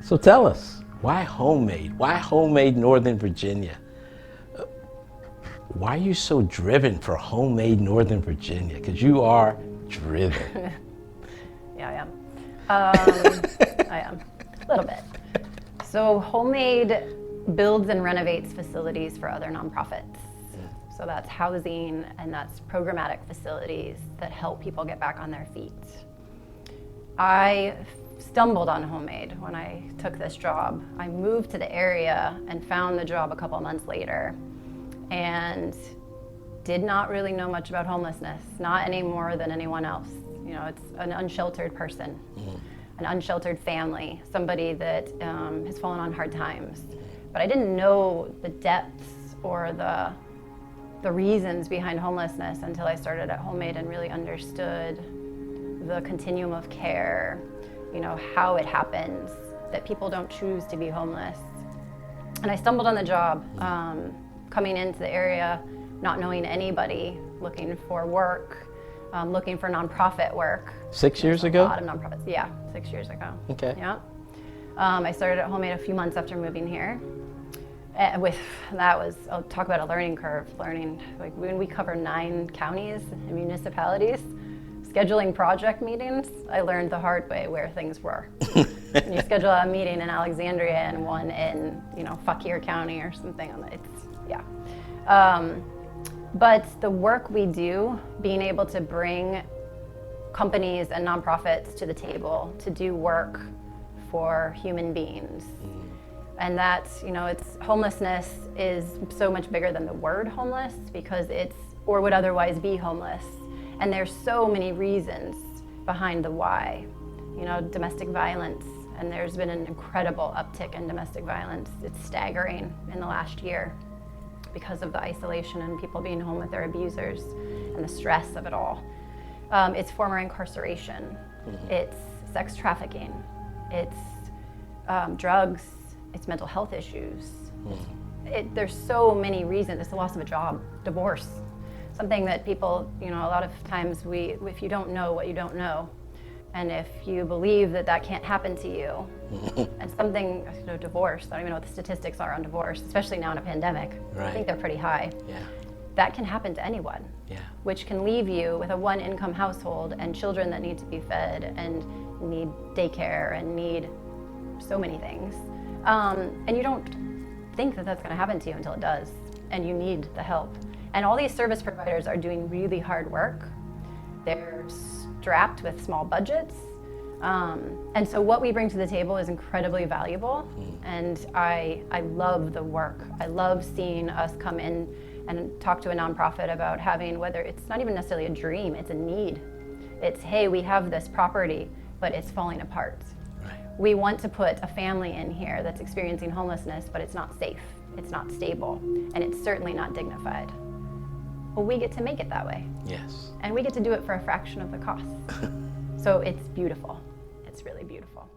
So tell us, why HomeAid? Why HomeAid Northern Virginia? Why are you so driven for HomeAid Northern Virginia? Because you are driven. Yeah, I am. I am, a little bit. So HomeAid builds and renovates facilities for other nonprofits. So that's housing and that's programmatic facilities that help people get back on their feet. I stumbled on HomeAid when I took this job. I moved to the area and found the job a couple months later and did not really know much about homelessness, not any more than anyone else. You know, it's an unsheltered person, an unsheltered family, somebody that has fallen on hard times. But I didn't know the depths or the reasons behind homelessness until I started at HomeAid and really understood the continuum of care, you know, how it happens, that people don't choose to be homeless. And I stumbled on the job, coming into the area, not knowing anybody, looking for work, looking for nonprofit work. 6 years ago? A lot of nonprofits, yeah, 6 years ago. Okay. Yeah. I started at HomeAid a few months after moving here. I'll talk about a learning curve, like when we cover 9 counties and municipalities, scheduling project meetings, I learned the hard way where things were. When you schedule a meeting in Alexandria and one in, you know, Fauquier County or something, but the work we do, being able to bring companies and nonprofits to the table to do work for human beings. And that's, you know, homelessness is so much bigger than the word homeless because or would otherwise be homeless. And there's so many reasons behind the why. You know, domestic violence, and there's been an incredible uptick in domestic violence. It's staggering in the last year because of the isolation and people being home with their abusers and the stress of it all. It's former incarceration, it's sex trafficking, it's drugs, it's mental health issues. There's so many reasons. It's the loss of a job, divorce, something that people, you know, a lot of times if you don't know what you don't know, and if you believe that that can't happen to you, and something, you know, divorce, I don't even know what the statistics are on divorce, especially now in a pandemic. Right. I think they're pretty high. Yeah. That can happen to anyone. Yeah. Which can leave you with a one-income household and children that need to be fed and need daycare and need so many things. And you don't think that that's going to happen to you until it does, and you need the help. And all these service providers are doing really hard work. They're strapped with small budgets. And so what we bring to the table is incredibly valuable. And I love the work. I love seeing us come in and talk to a nonprofit about having, whether it's not even necessarily a dream, it's a need. It's, hey, we have this property, but it's falling apart. We want to put a family in here that's experiencing homelessness, but it's not safe, it's not stable, and it's certainly not dignified. Well, we get to make it that way. Yes. And we get to do it for a fraction of the cost. So it's beautiful. It's really beautiful.